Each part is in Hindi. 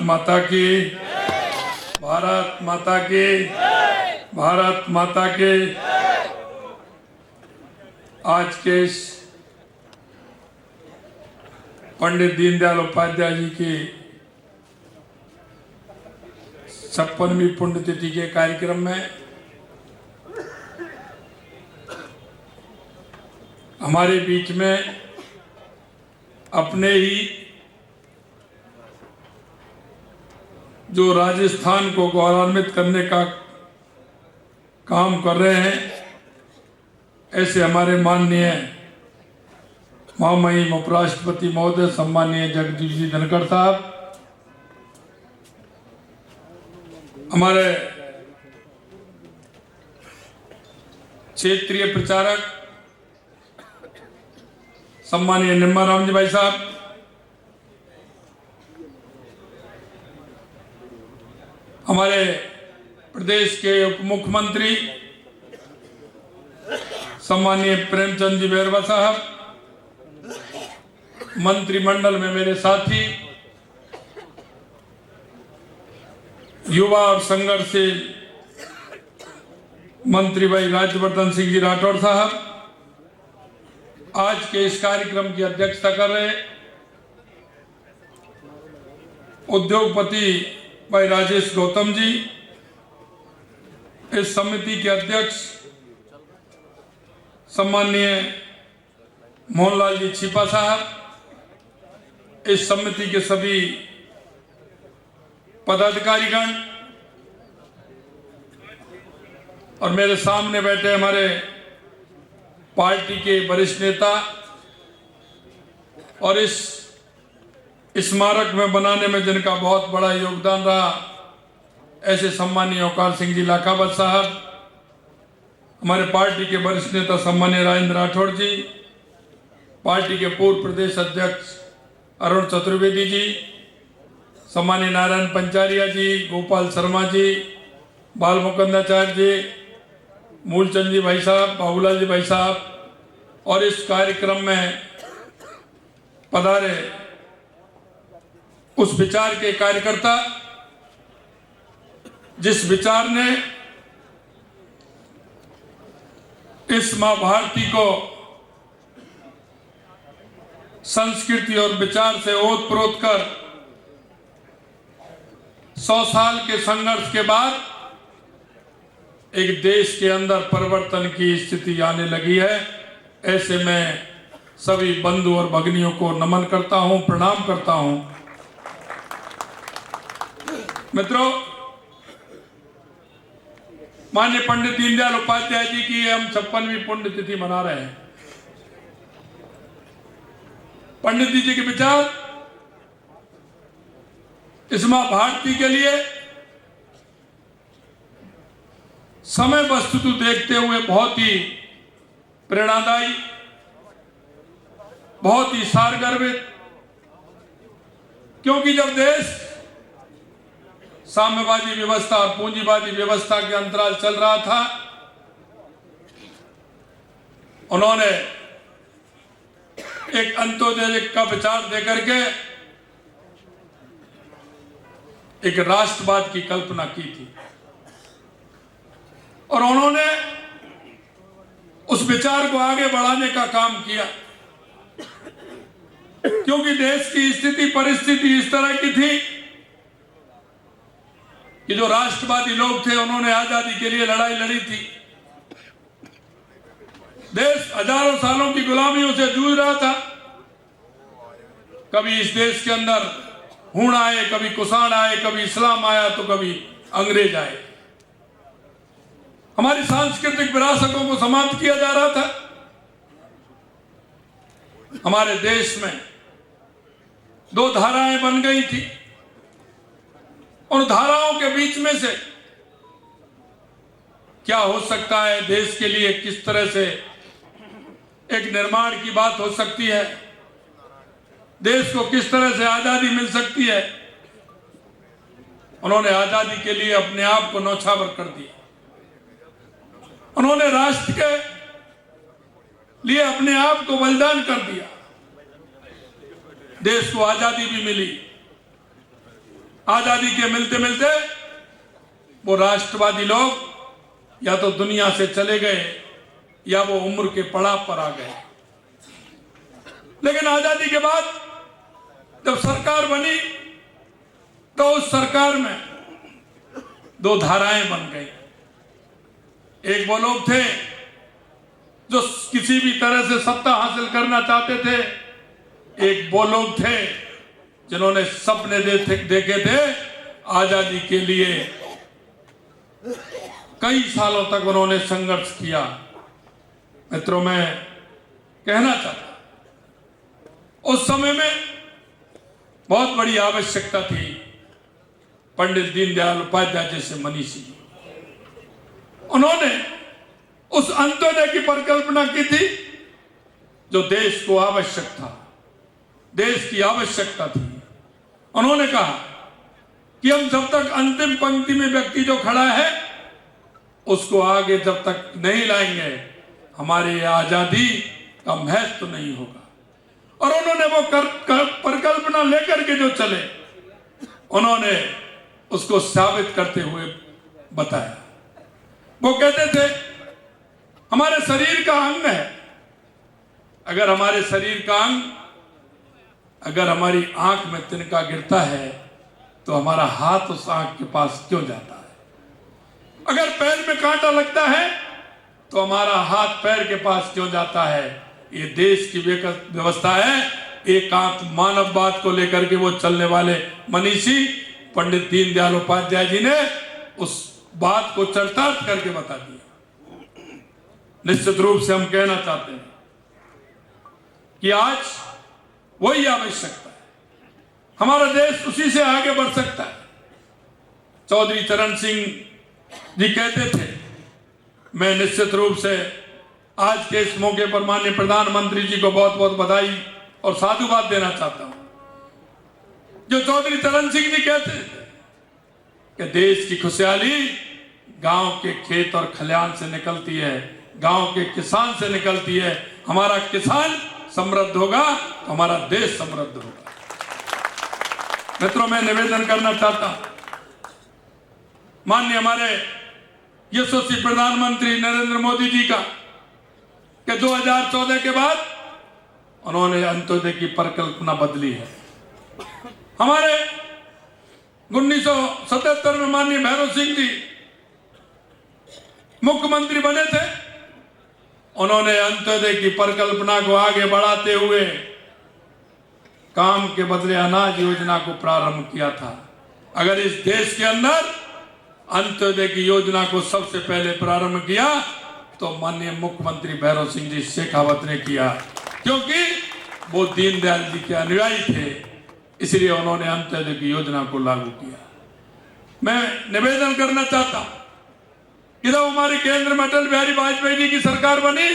माता की, भारत माता की, भारत माता की। आज के इस पंडित दीनदयाल उपाध्याय जी की 56वीं पुण्यतिथि के कार्यक्रम में हमारे बीच में अपने ही जो राजस्थान को गौरवान्वित करने का काम कर रहे हैं, ऐसे हमारे माननीय महामहिम उपराष्ट्रपति महोदय सम्माननीय जगदीप जी धनखड़ साहब, हमारे क्षेत्रीय प्रचारक सम्माननीय निम्बाराम जी भाई साहब, हमारे प्रदेश के उप मुख्यमंत्री सम्माननीय प्रेमचंद जी बैरवा साहब, मंत्रिमंडल में मेरे साथी, युवा और संघर्षशील मंत्री भाई राज्यवर्धन सिंह जी राठौड़ साहब, आज के इस कार्यक्रम की अध्यक्षता कर रहे उद्योगपति भाई राजेश गौतम जी, इस समिति के अध्यक्ष सम्माननीय मोहनलाल जी छिपा साहब, इस समिति के सभी पदाधिकारीगण और मेरे सामने बैठे हमारे पार्टी के वरिष्ठ नेता और इस स्मारक में बनाने में जिनका बहुत बड़ा योगदान रहा, ऐसे सम्माननीय अवकार सिंह जी लाखावत साहब, हमारे पार्टी के वरिष्ठ नेता सम्माननीय राजेंद्र राठौड़ जी, पार्टी के पूर्व प्रदेश अध्यक्ष अरुण चतुर्वेदी जी, सम्माननीय नारायण पंचारिया जी, गोपाल शर्मा जी, बाल मुकुंदाचार्य जी, मूलचंद जी भाई साहब, बाबूलाल जी भाई साहब, और इस कार्यक्रम में पधारे उस विचार के कार्यकर्ता जिस विचार ने इस मां भारती को संस्कृति और विचार से ओतप्रोत कर 100 साल के संघर्ष के बाद एक देश के अंदर परिवर्तन की स्थिति आने लगी है। ऐसे में सभी बंधु और भगिनियों को नमन करता हूं, प्रणाम करता हूं। मित्रों, माननीय पंडित दीनदयाल उपाध्याय जी की हम 56वीं पुण्यतिथि मना रहे हैं। पंडित जी के विचार इस मां भारती के लिए समय वस्तुतः देखते हुए बहुत ही प्रेरणादायी, बहुत ही सारगर्भित, क्योंकि जब देश साम्यवादी व्यवस्था और पूंजीवादी व्यवस्था के अंतराल चल रहा था, उन्होंने एक अंत्योदय का विचार देकर के एक राष्ट्रवाद की कल्पना की थी और उन्होंने उस विचार को आगे बढ़ाने का काम किया, क्योंकि देश की स्थिति परिस्थिति इस तरह की थी कि जो राष्ट्रवादी लोग थे उन्होंने आजादी के लिए लड़ाई लड़ी थी। देश हजारों सालों की गुलामियों से जूझ रहा था। कभी इस देश के अंदर हूण आए, कभी कुषाण आए, कभी इस्लाम आया तो कभी अंग्रेज आए। हमारी सांस्कृतिक विरासतों को समाप्त किया जा रहा था। हमारे देश में 2 धाराएं बन गई थी। उन धाराओं के बीच में से क्या हो सकता है, देश के लिए किस तरह से एक निर्माण की बात हो सकती है, देश को किस तरह से आजादी मिल सकती है। उन्होंने आजादी के लिए अपने आप को न्यौछावर कर दिया। उन्होंने राष्ट्र के लिए अपने आप को बलिदान कर दिया। देश को आजादी भी मिली, आजादी के मिलते मिलते वो राष्ट्रवादी लोग या तो दुनिया से चले गए या वो उम्र के पड़ाव पर आ गए। लेकिन आजादी के बाद जब सरकार बनी तो उस सरकार में दो धाराएं बन गई। एक वो लोग थे जो किसी भी तरह से सत्ता हासिल करना चाहते थे, एक वो लोग थे जिन्होंने सपने देखे थे आजादी के लिए। कई सालों तक उन्होंने संघर्ष किया। मित्रों, मैं कहना चाहता उस समय में बहुत बड़ी आवश्यकता थी पंडित दीनदयाल उपाध्याय जैसे मनीषी। उन्होंने उस अंत्योदय की परिकल्पना की थी जो देश को आवश्यक था, देश की आवश्यकता थी। उन्होंने कहा कि हम जब तक अंतिम पंक्ति में व्यक्ति जो खड़ा है उसको आगे जब तक नहीं लाएंगे हमारी आजादी का महत्व नहीं होगा। और उन्होंने वो परिकल्पना लेकर के जो चले, उन्होंने उसको साबित करते हुए बताया। वो कहते थे हमारे शरीर का अंग है, अगर हमारे शरीर का अंग, अगर हमारी आंख में तिनका गिरता है तो हमारा हाथ उस आंख के पास क्यों जाता है? अगर पैर में कांटा लगता है तो हमारा हाथ पैर के पास क्यों जाता है? ये देश की व्यवस्था है। एकांत मानववाद को लेकर के वो चलने वाले मनीषी पंडित दीनदयाल उपाध्याय जी ने उस बात को चरितार्थ करके बता दिया। निश्चित रूप से हम कहना चाहते हैं कि आज वही आवश्यकता है, हमारा देश उसी से आगे बढ़ सकता है। चौधरी चरण सिंह जी कहते थे, मैं निश्चित रूप से आज के इस मौके पर माननीय प्रधानमंत्री जी को बहुत बहुत बधाई और साधुवाद देना चाहता हूं। जो चौधरी चरण सिंह जी कहते थे कि देश की खुशहाली गांव के खेत और खलिहान से निकलती है, गांव के किसान से निकलती है। हमारा किसान समृद्ध होगा तो हमारा देश समृद्ध होगा। मित्रों, मैं निवेदन करना चाहता हूं माननीय हमारे यशस्वी प्रधानमंत्री नरेंद्र मोदी जी का कि 2014 के बाद उन्होंने अंत्योदय की परिकल्पना बदली है। हमारे 1977 में माननीय भैरव सिंह जी मुख्यमंत्री बने थे। उन्होंने अंत्योदय की परिकल्पना को आगे बढ़ाते हुए काम के बदले अनाज योजना को प्रारंभ किया था। अगर इस देश के अंदर अंत्योदय की योजना को सबसे पहले प्रारंभ किया तो माननीय मुख्यमंत्री भैरव सिंह जी शेखावत ने किया, क्योंकि वो दीनदयाल जी के अनुयायी थे, इसलिए उन्होंने अंत्योदय की योजना को लागू किया। मैं निवेदन करना चाहता हूं कि जब हमारे केंद्र में अटल बिहारी वाजपेयी जी की सरकार बनी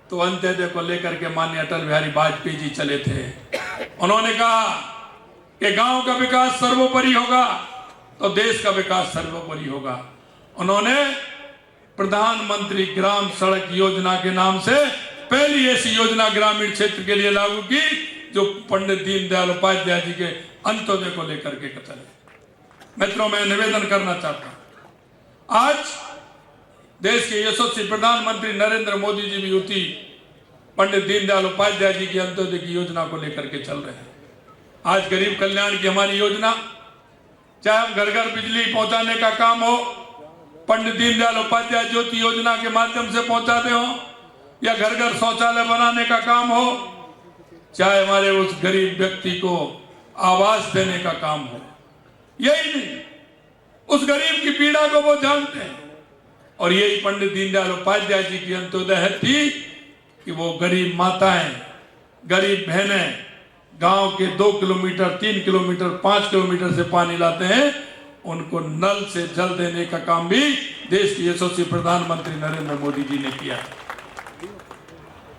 तो अंत्योदय को लेकर के माननीय अटल बिहारी वाजपेयी जी चले थे। उन्होंने कहा कि गांव का विकास सर्वोपरि होगा तो देश का विकास सर्वोपरि होगा। उन्होंने प्रधानमंत्री ग्राम सड़क योजना के नाम से पहली ऐसी योजना ग्रामीण क्षेत्र के लिए लागू की जो पंडित दीनदयाल उपाध्याय जी के अंत्योदय को लेकर के चले। मित्रों, मैं निवेदन करना चाहता हूं, आज देश के यशस्वी प्रधानमंत्री नरेंद्र मोदी जी भी उसी पंडित दीनदयाल उपाध्याय जी की अंत्योदय की योजना को लेकर के चल रहे हैं। आज गरीब कल्याण की हमारी योजना, चाहे हम घर घर बिजली पहुंचाने का काम हो, पंडित दीनदयाल उपाध्याय ज्योति योजना के माध्यम से पहुंचाते हो, या घर घर शौचालय बनाने का काम हो, चाहे हमारे उस गरीब व्यक्ति को आवास देने का काम हो, यही नहीं, उस गरीब की पीड़ा को वो जानते हैं। और यही पंडित दीनदयाल उपाध्याय जी की अंत्योदय थी कि वो गरीब माताएं, गरीब बहनें गांव के 2 किलोमीटर, 3 किलोमीटर, 5 किलोमीटर से पानी लाते हैं, उनको नल से जल देने का काम भी देश के यशस्वी प्रधानमंत्री नरेंद्र मोदी जी ने किया।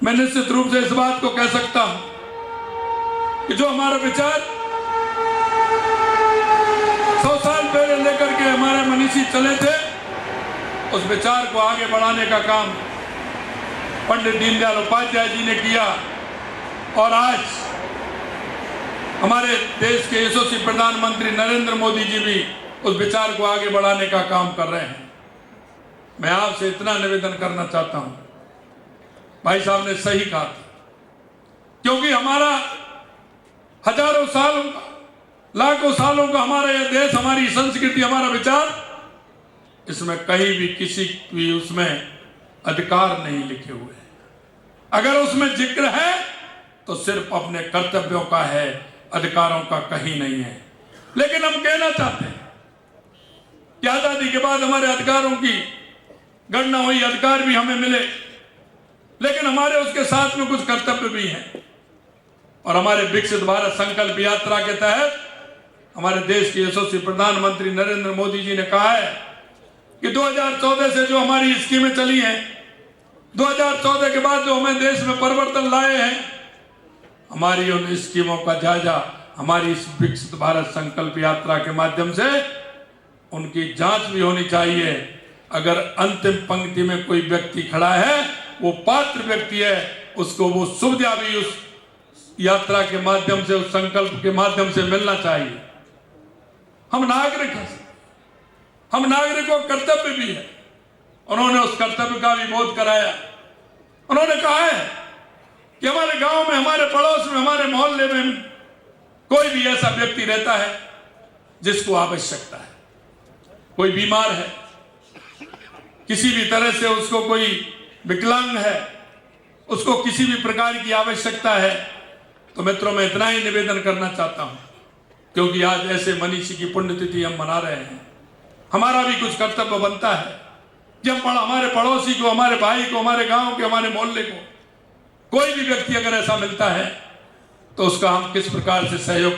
मैं निश्चित रूप से इस बात को कह सकता हूं कि जो हमारा विचार 100 साल पहले लेकर के हमारे मनीषी चले थे, उस विचार को आगे बढ़ाने का काम पंडित दीनदयाल उपाध्याय जी ने किया। और आज हमारे देश के यशस्वी प्रधानमंत्री नरेंद्र मोदी जी भी उस विचार को आगे बढ़ाने का काम कर रहे हैं। मैं आपसे इतना निवेदन करना चाहता हूं, भाई साहब ने सही कहा था, क्योंकि हमारा हजारों सालों का, लाखों सालों का हमारा यह देश, हमारी संस्कृति, हमारा विचार, इसमें कहीं भी किसी भी उसमें अधिकार नहीं लिखे हुए हैं। अगर उसमें जिक्र है तो सिर्फ अपने कर्तव्यों का है, अधिकारों का कहीं नहीं है। लेकिन हम कहना चाहते हैं कि आजादी के बाद हमारे अधिकारों की गणना हुई, अधिकार भी हमें मिले, लेकिन हमारे उसके साथ में कुछ कर्तव्य भी हैं। और हमारे विकसित भारत संकल्प यात्रा के तहत हमारे देश के यशस्वी प्रधानमंत्री नरेंद्र मोदी जी ने कहा है कि 2014 से जो हमारी स्कीमें चली हैं, 2014 के बाद जो हमें देश में परिवर्तन लाए हैं, हमारी उन स्कीमों का जायजा हमारी इस विकसित भारत संकल्प यात्रा के माध्यम से उनकी जांच भी होनी चाहिए। अगर अंतिम पंक्ति में कोई व्यक्ति खड़ा है, वो पात्र व्यक्ति है, उसको वो सुविधा भी उस यात्रा के माध्यम से, उस संकल्प के माध्यम से मिलना चाहिए। हम नागरिक हैं, हम नागरिकों का कर्तव्य भी है। उन्होंने उस कर्तव्य का भी बोध कराया। उन्होंने कहा है कि हमारे गांव में, हमारे पड़ोस में, हमारे मोहल्ले में कोई भी ऐसा व्यक्ति रहता है जिसको आवश्यकता है, कोई बीमार है, किसी भी तरह से उसको कोई विकलांग है, उसको किसी भी प्रकार की आवश्यकता है, तो मित्रों मैं इतना ही निवेदन करना चाहता हूं, क्योंकि आज ऐसे मनीषी की पुण्यतिथि हम मना रहे हैं। हमारा भी कुछ कर्तव्य बनता है कि हम हमारे पड़ोसी को, हमारे भाई को, हमारे गांव के, हमारे मोहल्ले को, कोई भी व्यक्ति अगर ऐसा मिलता है तो उसका हम किस प्रकार से सहयोग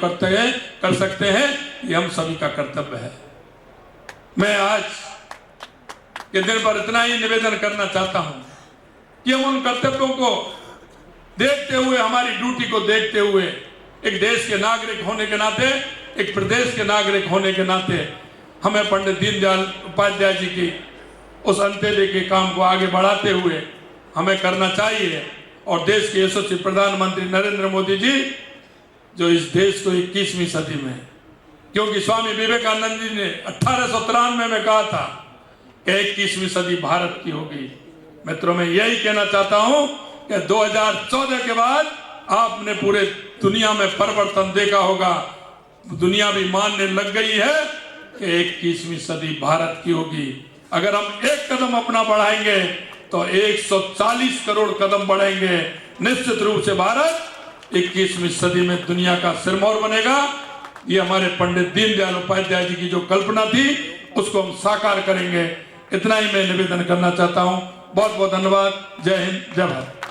कर सकते हैं, ये हम सभी का कर्तव्य है। मैं आज के दिन पर इतना ही निवेदन करना चाहता हूं कि हम उन कर्तव्यों को देखते हुए, हमारी ड्यूटी को देखते हुए, एक देश के नागरिक होने के नाते, एक प्रदेश के नागरिक होने के नाते, हमें पंडित दीनदयाल उपाध्याय जी की उस अंत्योदय के काम को आगे बढ़ाते हुए हमें करना चाहिए। और देश के यशस्वी प्रधानमंत्री नरेंद्र मोदी जी जो इस देश को 21वीं सदी में, क्योंकि स्वामी विवेकानंद जी ने 1893 में कहा था कि 21वीं सदी भारत की होगी। मित्रों मैं यही कहना चाहता हूं कि 2014 के बाद आपने पूरे दुनिया में परिवर्तन देखा होगा। दुनिया भी मानने लग गई है कि 21वीं सदी भारत की होगी। अगर हम एक कदम अपना बढ़ाएंगे तो 140 करोड़ कदम बढ़ेंगे। निश्चित रूप से भारत 21वीं सदी में दुनिया का सिरमौर बनेगा। ये हमारे पंडित दीनदयाल उपाध्याय जी की जो कल्पना थी, उसको हम साकार करेंगे। इतना ही मैं निवेदन करना चाहता हूं। बहुत बहुत धन्यवाद। जय हिंद, जय भारत।